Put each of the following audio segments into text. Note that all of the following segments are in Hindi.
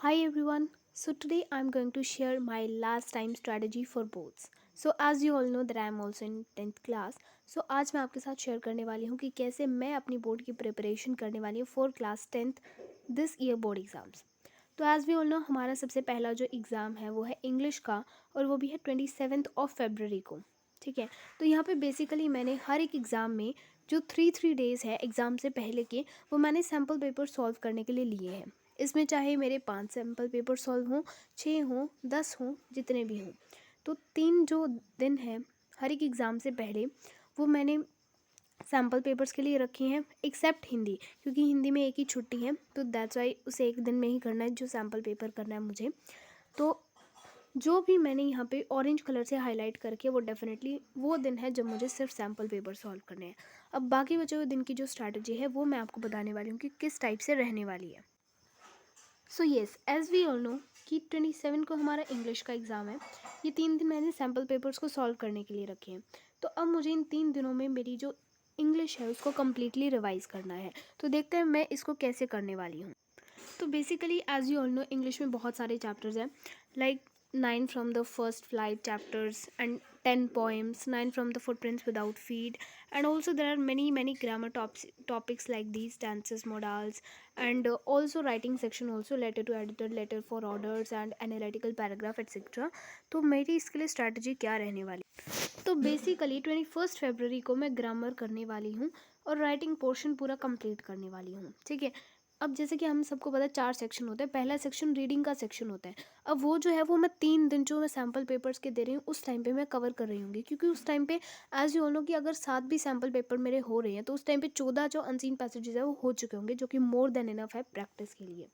Hi everyone. So today I'm going to share my last time strategy for boards. So as you all know that I am also in 10th class. So आज मैं आपके साथ शेयर करने वाली हूँ कि कैसे मैं अपनी बोर्ड की प्रिपरेशन करने वाली हूँ for class 10th this year board exams. तो एज़ वी ऑल नो हमारा सबसे पहला जो एग्ज़ाम है वो है इंग्लिश का और वो भी है 27th ऑफ फरवरी को. ठीक है. तो यहाँ पे बेसिकली मैंने हर एक एग्ज़ाम में जो थ्री डेज़ है एग्ज़ाम से पहले के वो मैंने सैम्पल पेपर सॉल्व करने के लिए लिए हैं. इसमें चाहे मेरे 5 सैम्पल पेपर सॉल्व हों, 6 हों, 10 हों, जितने भी हों. तो 3 जो दिन हैं हर एक एग्ज़ाम से पहले वो मैंने सैम्पल पेपर्स के लिए रखे हैं एक्सेप्ट हिंदी, क्योंकि हिंदी में एक ही छुट्टी है तो दैट्स वाई उसे एक दिन में ही करना है जो सैम्पल पेपर करना है मुझे. तो जो भी मैंने यहाँ पे ऑरेंज कलर से हाईलाइट करके वो डेफिनेटली वो दिन है जब मुझे सिर्फ सैम्पल पेपर सॉल्व करने हैं. अब बाकी बचे हुए दिन की जो स्ट्रैटेजी है वो मैं आपको बताने वाली हूँ कि किस टाइप से रहने वाली है. So yes, as we all know कि 27 को हमारा इंग्लिश का एग्ज़ाम है. ये 3 दिन मैंने सैम्पल पेपर्स को सॉल्व करने के लिए रखे हैं. तो अब मुझे इन 3 दिनों में मेरी जो इंग्लिश है उसको कम्प्लीटली रिवाइज़ करना है. तो देखते हैं मैं इसको कैसे करने वाली हूँ. तो basically as you all know English में बहुत सारे चैप्टर्स हैं like 9 from the First Flight chapters and 10 poems, 9 from the footprints without feet, and also there are many grammar topics like these tenses, modals, and also writing section also letter to editor, letter for orders and analytical paragraph etc. तो मेरी इसके लिए स्ट्रैटेजी क्या रहने वाली. तो बेसिकली 21 फरवरी को मैं ग्रामर करने वाली हूँ और राइटिंग पोर्शन पूरा कंप्लीट करने वाली हूँ. ठीक है. अब जैसे कि हम सबको पता है 4 सेक्शन होते हैं. पहला सेक्शन रीडिंग का सेक्शन होता है. अब वो जो है वो मैं 3 दिन जो मैं सैम्पल पेपर्स के दे रही हूँ उस टाइम पे मैं कवर कर रही हूँगी, क्योंकि उस टाइम पे एज यू नो कि अगर 7 भी सैम्पल पेपर मेरे हो रहे हैं तो उस टाइम पे 14 जो अनसीन पैसेजेस है वो हो चुके होंगे, जो कि मोर देन इनफ है प्रैक्टिस के लिए.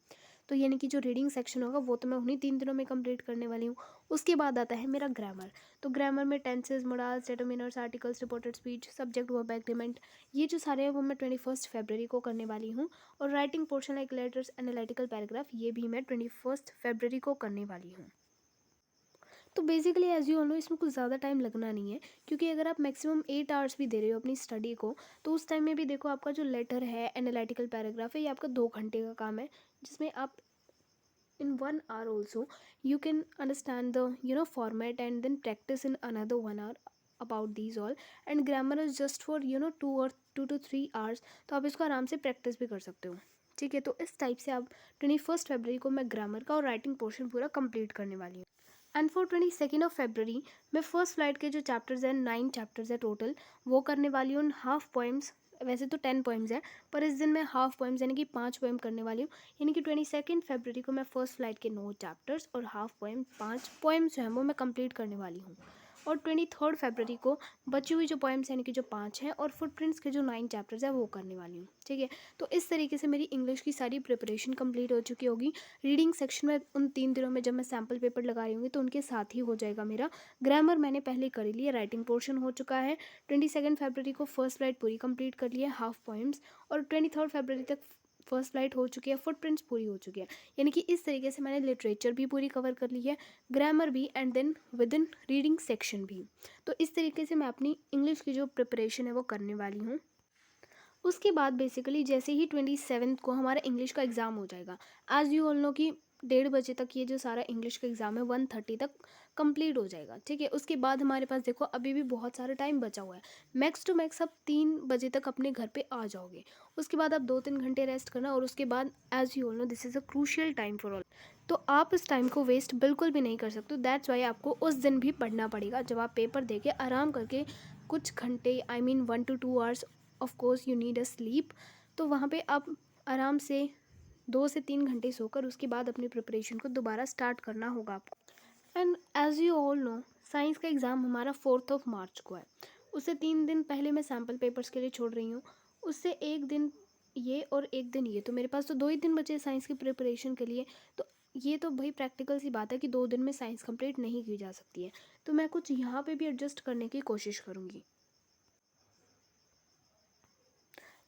तो यानी कि जो रीडिंग सेक्शन होगा वो तो मैं उन्हीं 3 दिनों में कंप्लीट करने वाली हूँ. उसके बाद आता है मेरा ग्रामर. तो ग्रामर में tenses, modals, determiners, articles, reported speech, subject, verb, agreement, ये जो सारे हैं वो मैं 21 फरवरी को करने वाली हूँ. और writing portion like letters, analytical paragraph, ये भी मैं 21 फरवरी को करने वाली हूँ. तो बेसिकली एज यू नो इसमें कुछ ज़्यादा टाइम लगना नहीं है, क्योंकि अगर आप मैक्सिमम 8 आवर्स भी दे रहे हो अपनी स्टडी को तो उस टाइम में भी देखो आपका जो लेटर है, एनालिटिकल पैराग्राफ है, ये आपका 2 घंटे का काम है, जिसमें आप in 1 hour also you can understand the format and then practice in another 1 hour about these all. And grammar is just for 2 or 2 to 3 hours, तो आप इसको आराम से प्रैक्टिस भी कर सकते हो. ठीक है. तो इस टाइप से आप 21 फरवरी को मैं ग्रामर का और राइटिंग पोर्शन पूरा कंप्लीट करने वाली हूँ. एंड फॉर 22 फरवरी मैं फर्स्ट फ्लाइट के जो चैप्टर्स हैं 9 चैप्टर्स है टोटल, वो करने वाली हूँ. हाफ पोएम्स, वैसे तो 10 पोएम्स है पर इस दिन मैं हाफ पोएम्स यानी कि 5 पोएम करने वाली हूँ. यानी कि 22 फरवरी को मैं फर्स्ट फ्लाइट के 9 चैप्टर्स और हाफ पोएम 5 पोएम्स जो हैं वो मैं कंप्लीट करने वाली हूँ. और 23 फरवरी को बची हुई जो पोएम्स यानी कि जो 5 हैं और फुटप्रिंट्स के जो 9 चैप्टर्स है वो करने वाली हूँ. ठीक है. तो इस तरीके से मेरी इंग्लिश की सारी प्रिपरेशन कंप्लीट हो चुकी होगी. रीडिंग सेक्शन में उन 3 दिनों में जब मैं सैम्पल पेपर लगा रही होंगी तो उनके साथ ही हो जाएगा मेरा. ग्रामर मैंने पहले कर लिया, राइटिंग पोर्शन हो चुका है. 22 फरवरी को फर्स्ट फ्लाइट पूरी कंप्लीट कर लिया, हाफ पोएम्स. और 23 फरवरी तक फर्स्ट फ्लाइट हो चुकी है, फुटप्रिंट्स पूरी हो चुकी है. यानी कि इस तरीके से मैंने लिटरेचर भी पूरी कवर कर ली है, ग्रामर भी, and then within reading section भी. तो इस तरीके से मैं अपनी इंग्लिश की जो प्रिपरेशन है वो करने वाली हूँ. उसके बाद बेसिकली जैसे ही 27 को हमारा इंग्लिश का एग्ज़ाम हो जाएगा, एज़ यू ऑल नो कि 1:30 बजे तक ये जो सारा इंग्लिश का एग्ज़ाम है 1:30 तक कंप्लीट हो जाएगा. ठीक है. उसके बाद हमारे पास देखो अभी भी बहुत सारा टाइम बचा हुआ है. मैक्स टू मैक्स आप 3 बजे तक अपने घर पे आ जाओगे. उसके बाद आप 2-3 घंटे रेस्ट करना और उसके बाद as you all no this is a crucial time for all. तो आप इस टाइम को वेस्ट बिल्कुल भी नहीं कर सकते. दैट्स वाई आपको उस दिन भी पढ़ना पड़ेगा जब आप पेपर दे के आराम करके कुछ घंटे, I mean 1 to 2 hours, of course you need a slip. तो वहाँ पे आप आराम से 2 से 3 घंटे सोकर उसके बाद अपनी प्रिपरेशन को दोबारा स्टार्ट करना होगा आपको. And as you all know science का एग्ज़ाम हमारा 4 मार्च को है. उससे 3 दिन पहले मैं सैम्पल पेपर्स के लिए छोड़ रही हूँ. उससे एक दिन ये और एक दिन ये, तो मेरे पास तो 2 ही दिन बचे साइंस की प्रिपरेशन के लिए. तो ये तो भाई प्रैक्टिकल सी बात है कि 2 दिन में साइंस कंप्लीट नहीं की जा सकती है. तो मैं कुछ यहाँ पे भी एडजस्ट करने की कोशिश करूँगी.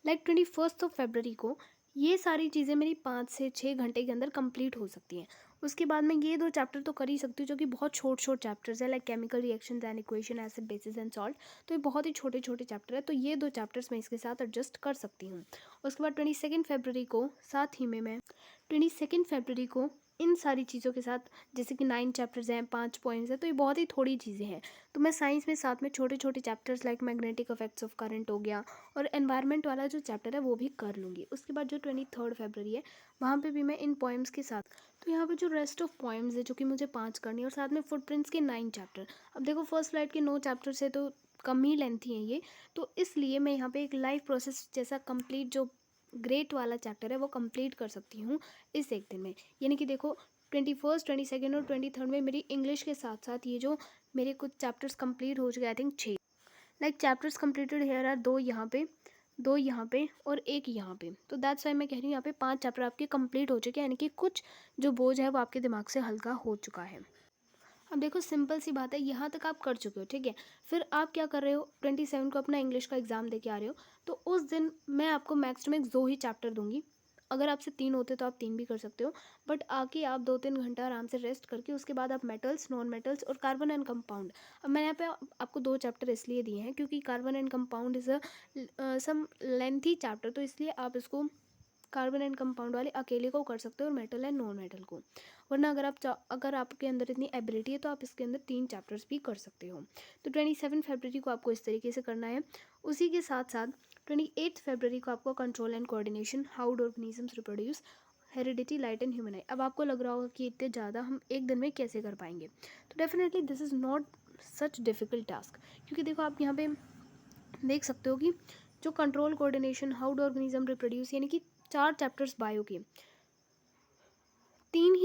लाइक 21 फरवरी को ये सारी चीज़ें मेरी 5 से 6 घंटे के अंदर कंप्लीट हो सकती हैं. उसके बाद मैं ये 2 चैप्टर तो कर ही सकती हूँ जो कि बहुत शॉर्ट चैप्टर्स है, like chemical reactions and equation, acid basis and salt. तो ये बहुत ही छोटे चैप्टर है, तो ये 2 चैप्टर्स मैं इसके साथ एडजस्ट कर सकती हूँ। उसके बाद 22 फरवरी को साथ ही में मैं 22 फरवरी को इन सारी चीज़ों के साथ, जैसे कि 9 चैप्टर्स हैं, 5 पॉइंट्स हैं, तो ये बहुत ही थोड़ी चीज़ें हैं। तो मैं साइंस में साथ में छोटे chapters like magnetic effects of current हो गया और एनवायरनमेंट वाला जो चैप्टर है वो भी कर लूँगी। उसके बाद जो 23 फरवरी है वहाँ पे भी मैं इन पॉइम्स के साथ, तो यहाँ पे जो रेस्ट ऑफ पॉइम्स है जो कि मुझे 5 करनी है, और साथ में फुटप्रिंट्स के 9 चैप्टर। अब देखो फर्स्ट फ्लाइट के 9 चैप्टर से तो कम ही लेंथी हैं ये, तो इसलिए मैं यहाँ पे एक लाइफ प्रोसेस जैसा कंप्लीट जो ग्रेट वाला चैप्टर है वो कंप्लीट कर सकती हूँ इस एक दिन में। यानी कि देखो 21, 22 और 23 में मेरी इंग्लिश के साथ साथ ये जो मेरे कुछ चैप्टर्स कंप्लीट हो चुके, I think 6, like chapters completed here are 2 यहाँ पे, 2 यहाँ पे और 1 यहाँ पे। तो दैट्स वाई मैं कह रही हूँ यहाँ पे 5 चैप्टर आपके कंप्लीट हो चुके हैं, यानी कि कुछ जो बोझ है वो आपके दिमाग से हल्का हो चुका है। अब देखो सिंपल सी बात है, यहाँ तक आप कर चुके हो, ठीक है। फिर आप क्या कर रहे हो, 27 को अपना इंग्लिश का एग्ज़ाम दे के आ रहे हो, तो उस दिन मैं आपको मैक्स टू मैक्स 2 ही चैप्टर दूंगी। अगर आपसे 3 होते तो आप 3 भी कर सकते हो, बट आके आप 2-3 घंटा आराम से रेस्ट करके उसके बाद आप मेटल्स, नॉन मेटल्स और कार्बन एंड कंपाउंड। अब मैंने यहाँ पे आपको 2 चैप्टर इसलिए दिए हैं क्योंकि carbon and compound is a some lengthy chapter, तो इसलिए आप इसको कार्बन एंड कंपाउंड वाले अकेले को कर सकते हो और मेटल एंड नॉन मेटल को। वरना अगर आपके अंदर इतनी एबिलिटी है तो आप इसके अंदर 3 चैप्टर्स भी कर सकते हो। तो 27 फरवरी को आपको इस तरीके से करना है। उसी के साथ साथ 28 फरवरी को आपको control and coordination, how do organisms reproduce, heredity, light and human आई। अब आपको लग रहा होगा कि इतने ज़्यादा हम एक दिन में कैसे कर पाएंगे, तो definitely this is not such difficult task. क्योंकि देखो आप यहाँ पे देख सकते हो कि जो control, coordination, how do organism reproduce, यानी कि 4 चैप्टर्स बायो के, 3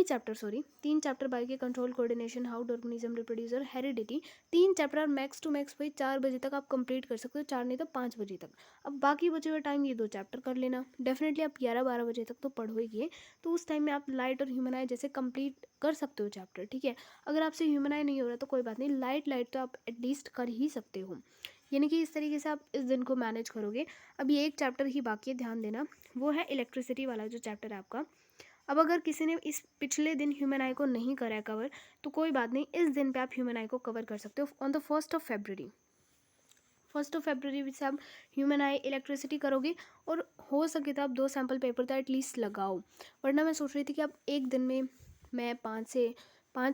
चैप्टर बायो के, control, coordination, how do organism reproduce और हेरिडिटी, 3 चैप्टर और मैक्स टू मैक्स वही 4 बजे तक आप कंप्लीट कर सकते हो, 4 नहीं तो 5 बजे तक। अब बाकी बचे हुए टाइम ये 2 चैप्टर कर लेना। डेफिनेटली आप 11-12 बजे तक तो पढ़ोगे, तो उस टाइम में आप लाइट और ह्यूमन आई जैसे कंप्लीट कर सकते हो चैप्टर, ठीक है। अगर आपसे ह्यूमन आई नहीं हो रहा तो कोई बात नहीं, लाइट तो आप एटलीस्ट कर ही सकते हो। यानी कि इस तरीके से आप इस दिन को मैनेज करोगे। अभी एक चैप्टर ही बाकी है, ध्यान देना, वो है इलेक्ट्रिसिटी वाला जो चैप्टर है आपका। अब अगर किसी ने इस पिछले दिन ह्यूमन आई को नहीं करा है कवर, तो कोई बात नहीं, इस दिन पे आप ह्यूमन आई को कवर कर सकते हो ऑन द 1 फरवरी से आप ह्यूमन आई, इलेक्ट्रिसिटी करोगे, और हो सके तो आप 2 सैम्पल पेपर तो एटलीस्ट लगाओ। वरना मैं सोच रही थी कि आप एक दिन में मैं 5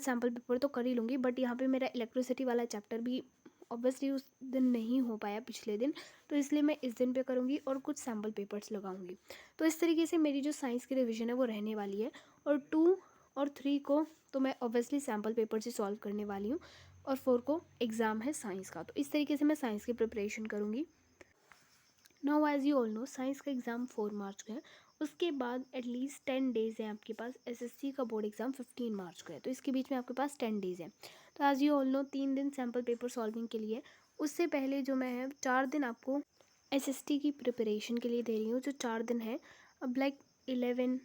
सैम्पल पेपर तो कर ही लूँगी, बट यहाँ पे मेरा इलेक्ट्रिसिटी वाला चैप्टर भी ऑब्वियसली उस दिन नहीं हो पाया पिछले दिन, तो इसलिए मैं इस दिन पे करूँगी और कुछ सैम्पल पेपर्स लगाऊंगी। तो इस तरीके से मेरी जो साइंस की रिवीजन है वो रहने वाली है, और 2 और 3 को तो मैं ऑब्वियसली सैम्पल पेपर से सॉल्व करने वाली हूँ, और 4 को एग्ज़ाम है साइंस का। तो इस तरीके से मैं साइंस की प्रिपरेशन करूँगी। Now as you all know, science का एग्ज़ाम 4 मार्च का है। उसके बाद एटलीस्ट 10 डेज़ हैं आपके पास। एसएससी का बोर्ड एग्ज़ाम 15 मार्च का है, तो इसके बीच में आपके पास 10 डेज़ हैं। तो एज यू ऑल नो 3 दिन सैम्पल पेपर सॉल्विंग के लिए, उससे पहले जो मैं है 4 दिन आपको एसएसटी की प्रिपरेशन के लिए दे रही हूँ, जो 4 दिन है। अब लाइक 11,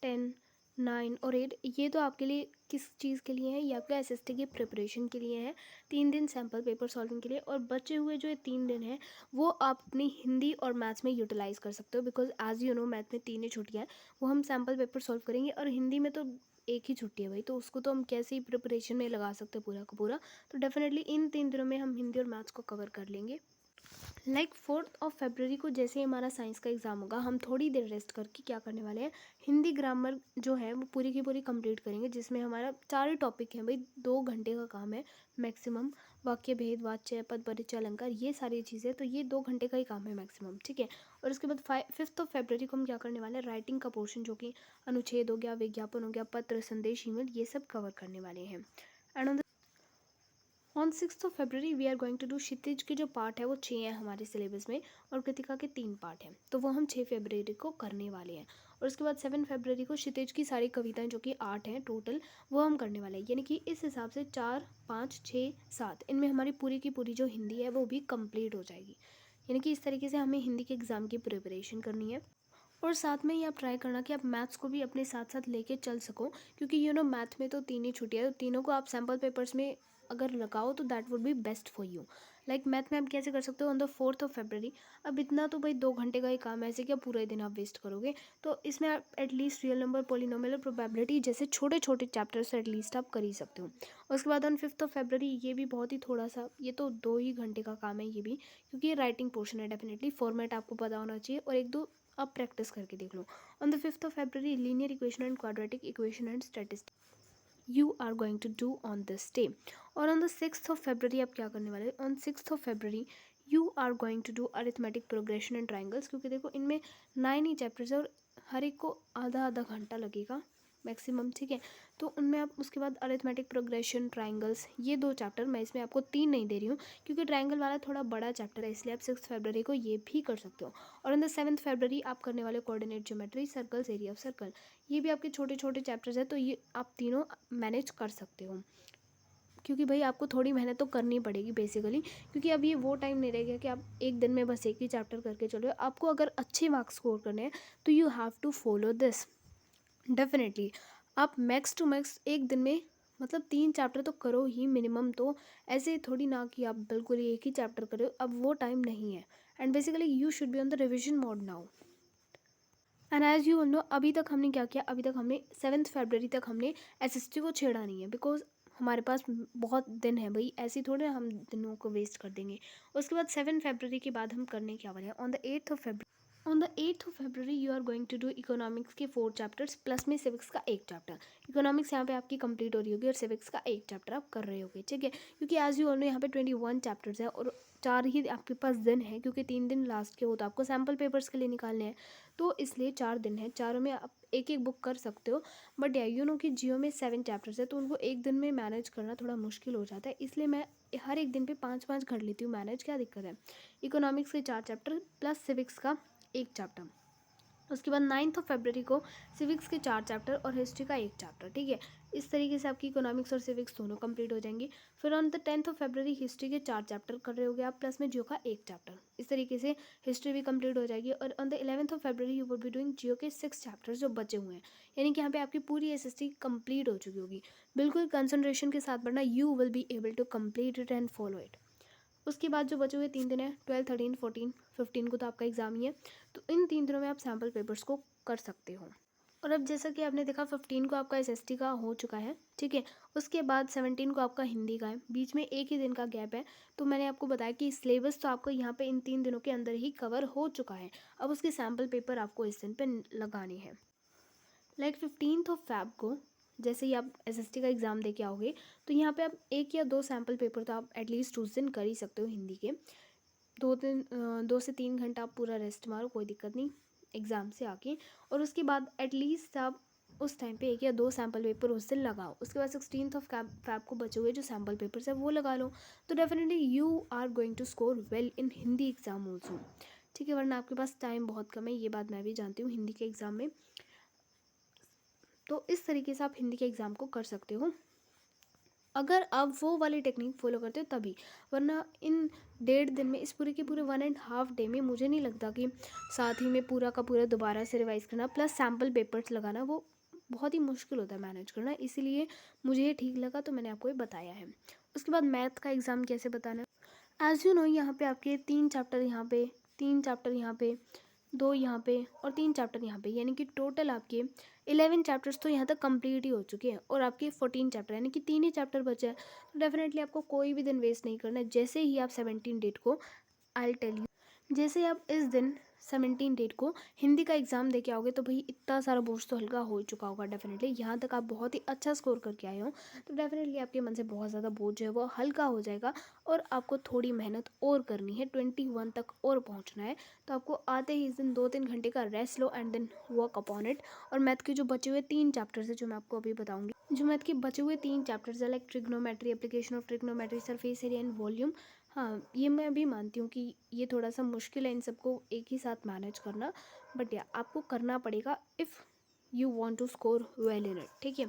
10, 9 और 8, ये तो आपके लिए किस चीज़ के लिए है, ये आपका एसएसटी की प्रिपरेशन के लिए है। 3 दिन सैम्पल पेपर सॉल्विंग के लिए, और बचे हुए जो ये 3 दिन हैं वो आप अपनी हिंदी और मैथ्स में यूटिलाइज़ कर सकते हो, because as you know math में 3 ही छुट्टियाँ हैं, वो हम सैम्पल पेपर सॉल्व करेंगे, और हिंदी में तो एक ही छुट्टी है भाई, तो उसको तो हम कैसे ही प्रिपरेशन में लगा सकते हैं पूरा का पूरा। तो डेफिनेटली इन 3 दिनों में हम हिंदी और मैथ्स को कवर कर लेंगे। लाइक 4 फरवरी को जैसे ही हमारा साइंस का एग्ज़ाम होगा, हम थोड़ी देर रेस्ट करके क्या करने वाले हैं, हिंदी ग्रामर जो है वो पूरी की पूरी कंप्लीट करेंगे, जिसमें हमारा 4 ही टॉपिक हैं भाई, 2 घंटे का काम है मैक्सिमम। वाक्य भेद, वाच्य पद, परिचय, अलंकार, ये सारी चीज़ें, तो ये 2 घंटे का ही काम है मैक्सिमम, ठीक है। और उसके बाद 5 फरवरी को हम क्या करने वाले हैं, राइटिंग का पोर्शन जो कि अनुच्छेद हो गया, विज्ञापन हो गया, पत्र, संदेश, ईमेल, ये सब कवर करने वाले हैं। And on 6 February we are going to do Kshitij के जो पार्ट है वो 6 हैं हमारे सिलेबस में, और कृतिका के 3 पार्ट हैं, तो वो हम 6 फरवरी को करने वाले हैं। और उसके बाद 7 फरवरी को क्षितिज की सारी कविताएं जो कि 8 हैं टोटल, वो हम करने वाले हैं। यानी कि इस हिसाब से 4, 5, 6, 7 इनमें हमारी पूरी की पूरी जो हिंदी है वो भी कंप्लीट हो जाएगी। यानी कि इस तरीके से हमें हिंदी के एग्ज़ाम की प्रिपरेशन करनी है। और साथ में ही आप ट्राई करना कि आप मैथ्स को भी अपने साथ साथ लेके चल सको, क्योंकि मैथ में तो तीन ही छुट्टियाँ है, तो तीनों को आप सैम्पल पेपर्स में अगर लगाओ तो that would be best for you. Like math में आप कैसे कर सकते हो on the 4th of February। अब इतना तो भाई 2 घंटे का ही काम है, ऐसे क्या पूरा ही दिन आप वेस्ट करोगे। तो इसमें आप एटलीस्ट रियल नंबर, पॉलिनोमियल और प्रोबेबिलिटी जैसे छोटे छोटे चैप्टर्स एटलीस्ट आप कर ही सकते हो। उसके बाद ऑन 5th ऑफ February, ये भी बहुत ही थोड़ा सा, ये तो 2 ही घंटे का काम है ये भी, क्योंकि ये राइटिंग पोर्शन है। डेफिनेटली फॉर्मेट आपको पता होना चाहिए और एक दो आप प्रैक्टिस करके देख लो। On the 5th of February, linear equation and quadratic equation and statistics you are going to do on this day. और on the 6th of February आप क्या करने वाले on 6th of February, you are going to do arithmetic progression and triangles, क्योंकि देखो इनमें 9 ही चैप्टर्स है और हर एक को आधा आधा घंटा लगेगा मैक्सिमम, ठीक है। तो उनमें आप उसके बाद अरिथमेटिक प्रोग्रेशन, ट्राइंगल्स, ये 2 चैप्टर, मैं इसमें आपको 3 नहीं दे रही हूँ क्योंकि ट्राइंगल वाला थोड़ा बड़ा चैप्टर है, इसलिए आप 6th February को ये भी कर सकते हो। और ऑन द 7th February आप करने वाले coordinate geometry, circles, area of circle, ये भी आपके छोटे छोटे चैप्टर्स है, तो ये आप तीनों मैनेज कर सकते हो, क्योंकि भाई आपको थोड़ी मेहनत तो करनी पड़ेगी बेसिकली, क्योंकि अब ये वो टाइम नहीं रह गया कि आप एक दिन में बस एक ही चैप्टर करके चलो। आपको अगर अच्छे मार्क्स स्कोर करने हैं तो you have to follow this definitely. आप मैक्स टू मैक्स एक दिन में मतलब 3 चैप्टर तो करो ही मिनिमम। तो ऐसे थोड़ी ना कि आप बिल्कुल ही एक ही चैप्टर करो, अब वो टाइम नहीं है। And basically you should be on the revision mode now. And as you know, अभी तक हमने क्या किया, अभी तक हमने 7th February तक हमने एसएसटी को छेड़ा नहीं है, बिकॉज हमारे पास बहुत दिन है भाई, ऐसे थोड़े हम दिनों को वेस्ट कर देंगे। उसके बाद 7th February के बाद हम करने क्या वाले हैं on the 8th of February। On the 8th of February you are going to do economics के 4 चैप्टर्स प्लस में सिविक्स का एक चैप्टर। इकोनॉमिक्स यहाँ पे आपकी कंप्लीट हो रही होगी और सिविक्स का एक चैप्टर आप कर रहे होगे, ठीक है। क्योंकि एज यू ऑल नो यहाँ पे 21 चैप्टर्स है और 4 ही आपके पास दिन है, क्योंकि 3 दिन लास्ट के हो तो आपको सैम्पल पेपर्स के लिए निकालने हैं, तो इसलिए 4 दिन है, चारों में आप एक एक बुक कर सकते हो। बट यू नो कि जियो में 7 चैप्टर्स है, तो उनको एक दिन में मैनेज करना थोड़ा मुश्किल हो जाता है, इसलिए मैं हर एक दिन पे 5-5 कर लेती हूँ मैनेज, क्या दिक्कत है। इकोनॉमिक्स के 4 चैप्टर प्लस सिविक्स का एक चैप्टर। उसके बाद 9th of February को सिविक्स के 4 चैप्टर और हिस्ट्री का एक चैप्टर, ठीक है। इस तरीके से आपकी इकोनॉमिक्स और सिविक्स दोनों कंप्लीट हो जाएंगी। फिर on the 10th of February history के 4 चैप्टर कर रहे होगे आप प्लस में जियो का एक चैप्टर, इस तरीके से हिस्ट्री भी कंप्लीट हो जाएगी। और on the 11th of February you will be doing geo के 6 चैप्टर्स जो बचे हुए हैं, यानी कि यहाँ पे आपकी पूरी एसएसटी कंप्लीट हो चुकी होगी। बिल्कुल कंसंट्रेशन के साथ पढ़ना, you will be able to complete it and follow it. उसके बाद जो बचे हुए 3 दिन है, 12, 13, 14, 15 को तो आपका एग्ज़ाम ही है, तो इन 3 दिनों में आप सैम्पल पेपर्स को कर सकते हो। और अब जैसा कि आपने देखा 15 को आपका एसएसटी का हो चुका है, ठीक है। उसके बाद 17 को आपका हिंदी का है, बीच में एक ही दिन का गैप है। तो मैंने आपको बताया कि सिलेबस तो आपको यहाँ पे इन 3 दिनों के अंदर ही कवर हो चुका है, अब उसके सैम्पल पेपर आपको इस दिन पे लगाने हैं। लाइक 15th of Feb को जैसे ही आप एसएसटी का एग्ज़ाम दे के आओगे, तो यहाँ पे आप 1 या 2 सैम्पल पेपर तो आप एटलीस्ट उस दिन कर ही सकते हो हिंदी के। 2 से 3 घंटा आप पूरा रेस्ट मारो, कोई दिक्कत नहीं एग्ज़ाम से आके। और उसके बाद एटलीस्ट आप उस टाइम पे 1 या 2 सैम्पल पेपर उस दिन लगाओ। उसके बाद 16th of Feb को बचे हुए जो सैम्पल पेपर्स है वो लगा लो, तो definitely you are going to score well in Hindi exam also, ठीक है। वरना आपके पास टाइम बहुत कम है, ये बात मैं भी जानती हूँ हिंदी के एग्ज़ाम में। तो इस तरीके से आप हिंदी के एग्ज़ाम को कर सकते हो, अगर आप वो वाली टेक्निक फॉलो करते हो तभी। वरना इन 1.5 दिन में, इस पूरे के पूरे 1.5 डे में मुझे नहीं लगता कि साथ ही में पूरा का पूरा दोबारा से रिवाइज़ करना प्लस सैम्पल पेपर्स लगाना वो बहुत ही मुश्किल होता है मैनेज करना, इसीलिए मुझे ये ठीक लगा तो मैंने आपको ये बताया है। उसके बाद मैथ का एग्ज़ाम कैसे बताना है, एज़ यू नो यहाँ पे आपके 3 चैप्टर यहाँ पे, 3 चैप्टर यहाँ पे, 2 यहाँ पे और 3 चैप्टर यहाँ पे, यानी कि टोटल आपके 11 चैप्टर्स तो यहाँ तक कंप्लीट ही हो चुके हैं और आपके 14 चैप्टर, यानी कि 3 ही चैप्टर बचे हैं। तो डेफिनेटली आपको कोई भी दिन वेस्ट नहीं करना है। जैसे ही आप 17 डेट को, आई टेल यू, जैसे आप इस दिन 17 डेट को हिंदी का एग्ज़ाम दे के आओगे, तो भाई इतना सारा बोझ तो हल्का हो चुका होगा डेफिनेटली। यहाँ तक आप बहुत ही अच्छा स्कोर करके आए हो, तो डेफिनेटली आपके मन से बहुत ज़्यादा बोझ जो है वो हल्का हो जाएगा। और आपको थोड़ी मेहनत और करनी है, 21 तक और पहुँचना है। तो आपको आते ही इस दिन 2-3 घंटे का रेस्ट लो and then work upon it. और मैथ के जो बचे हुए 3 चैप्टर्स है, जो मैं आपको अभी बताऊँगी, जो मैथ के बचे हुए 3 चैप्टर्स है, like trigonometry, application of trigonometry, surface area and volume. हाँ, ये मैं भी मानती हूँ कि ये थोड़ा सा मुश्किल है इन सबको एक ही साथ मैनेज करना, बट या आपको करना पड़ेगा if you want to score well in it, ठीक है।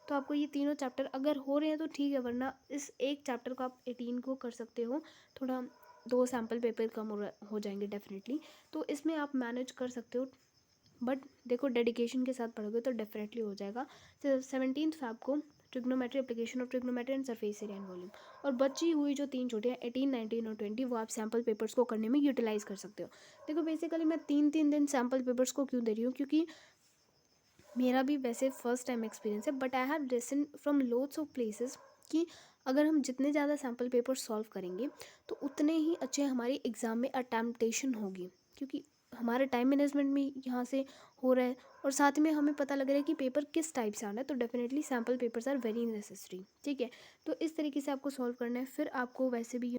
तो आपको ये तीनों चैप्टर अगर हो रहे हैं तो ठीक है, वरना इस एक चैप्टर को आप 18 को कर सकते हो। थोड़ा 2 सैम्पल पेपर कम हो जाएंगे डेफिनेटली, तो इसमें आप मैनेज कर सकते हो बट देखो डेडिकेशन के साथ पढ़ोगे तो डेफिनेटली हो जाएगा। 17 फ़ेब को trigonometry, application of trigonometry and surface area and volume. और बची हुई जो 3 छुट्टियाँ 18, 19 और 20 वो आप सैम्पल पेपर्स को करने में यूटिलाइज़ कर सकते हो। देखो बेसिकली मैं 3 दिन सैम्पल पेपर्स को क्यों दे रही हूँ, क्योंकि मेरा भी वैसे फर्स्ट टाइम एक्सपीरियंस है, but I have listen from loads of places कि अगर हम जितने ज़्यादा सैम्पल पेपर सॉल्व करेंगे तो उतने ही अच्छे हमारी एग्ज़ाम में अटैम्प्टेशन होगी, क्योंकि हमारा टाइम मैनेजमेंट भी यहाँ से हो रहा है और साथ में हमें पता लग रहा है कि पेपर किस टाइप से आना है। तो definitely sample papers are very necessary. ठीक है, तो इस तरीके से आपको सॉल्व करना है। फिर आपको वैसे भी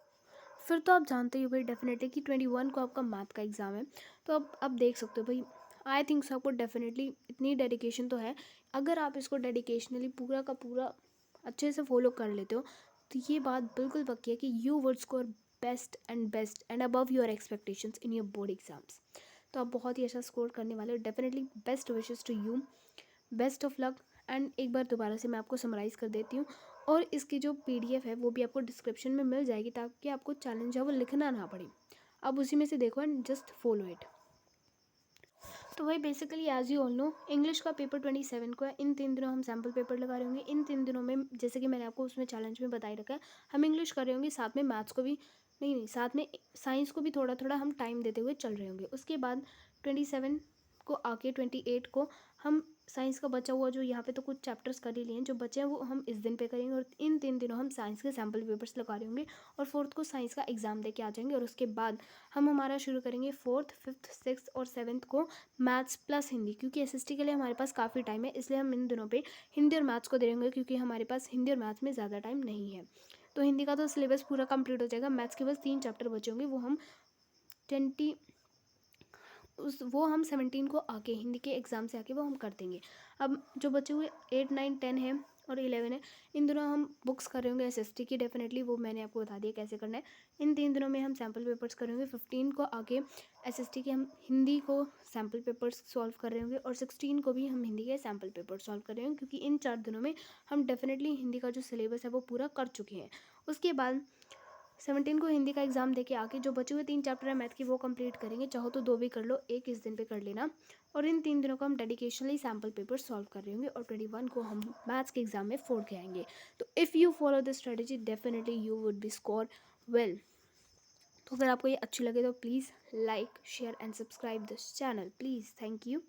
फिर तो आप जानते ही हो भाई डेफिनेटली कि 21 को आपका मैथ का एग्ज़ाम है। तो अब देख सकते हो भाई, आई थिंक सो आपको डेफिनेटली इतनी डेडिकेशन तो है। अगर आप इसको डेडिकेशनली पूरा का पूरा अच्छे से फॉलो कर लेते हो तो ये बात बिल्कुल पक्की है कि you would score best and above your expectations in your board exams. तो आप बहुत ही अच्छा स्कोर करने वाले हो। Definitely best wishes to you, best of luck. And एक बार दोबारा से मैं आपको समराइज़ कर देती हूँ, और इसकी जो पीडीएफ है वो भी आपको डिस्क्रिप्शन में मिल जाएगी, ताकि आपको चैलेंज है वो लिखना ना पड़े। आप उसी में से देखो एंड जस्ट फॉलो इट। तो वही basically as you all know, English का पेपर 27 को है। इन 3 दिनों हम सैम्पल पेपर लगा रहे होंगे। इन 3 दिनों में जैसे कि मैंने आपको उसमें चैलेंज में बताई रखा है, हम इंग्लिश कर रहे होंगे, साथ में मैथ्स को भी नहीं साथ में साइंस को भी थोड़ा थोड़ा हम टाइम देते हुए चल रहे होंगे। उसके बाद 27 को आके 28 को हम साइंस का बचा हुआ जो यहाँ पे तो कुछ चैप्टर्स कर ही लिए हैं, जो बचे हैं वो हम इस दिन पे करेंगे। और इन 3 दिनों हम साइंस के सैम्पल पेपर्स लगा रहे होंगे और 4th को साइंस का एग्ज़ाम दे के आ जाएंगे। और उसके बाद हम हमारा शुरू करेंगे 4th, 5th, 6th और 7th को मैथ्स प्लस हिंदी, क्योंकि एसएसटी के लिए हमारे पास काफ़ी टाइम है, इसलिए हम इन दिनों पे हिंदी और मैथ्स को दे देंगे, क्योंकि हमारे पास हिंदी और मैथ्स में ज़्यादा टाइम नहीं है। तो हिंदी का तो सिलेबस पूरा कंप्लीट हो जाएगा। मैथ्स के बस 3 चैप्टर बचे होंगे, वो हम 20 वो हम 17 को आके हिंदी के एग्ज़ाम से आके वो हम कर देंगे। अब जो बचे हुए 8, 9, 10 है और 11 है, इन दिनों हम बुक्स कर रहे होंगे एसएसटी की। डेफिनेटली वो मैंने आपको बता दिया कैसे करना है। इन 3 दिनों में हम सैम्पल पेपर्स करेंगे। 15 को आके एसएसटी के हम हिंदी को सैम्पल पेपर्स सॉल्व कर रहे होंगे, और 16 को भी हम हिंदी के सैम्पल पेपर सॉल्व कर रहे होंगे, क्योंकि इन 4 दिनों में हम डेफिनेटली हिंदी का जो सिलेबस है वो पूरा कर चुके हैं। उसके बाद 17 को हिंदी का एग्ज़ाम देके आके जो बचे हुए 3 चैप्टर है मैथ की वो कंप्लीट करेंगे। चाहो तो 2 भी कर लो, एक इस दिन पे कर लेना। और इन 3 दिनों को हम डेडिकेशनली सैम्पल पेपर सॉल्व कर रहे होंगे, और 21 को हम मैथ्स के एग्ज़ाम में 4 के आएंगे। तो if you follow this strategy definitely you would be score well. तो अगर आपको ये अच्छी लगे तो please like, share and subscribe this channel please. Thank you.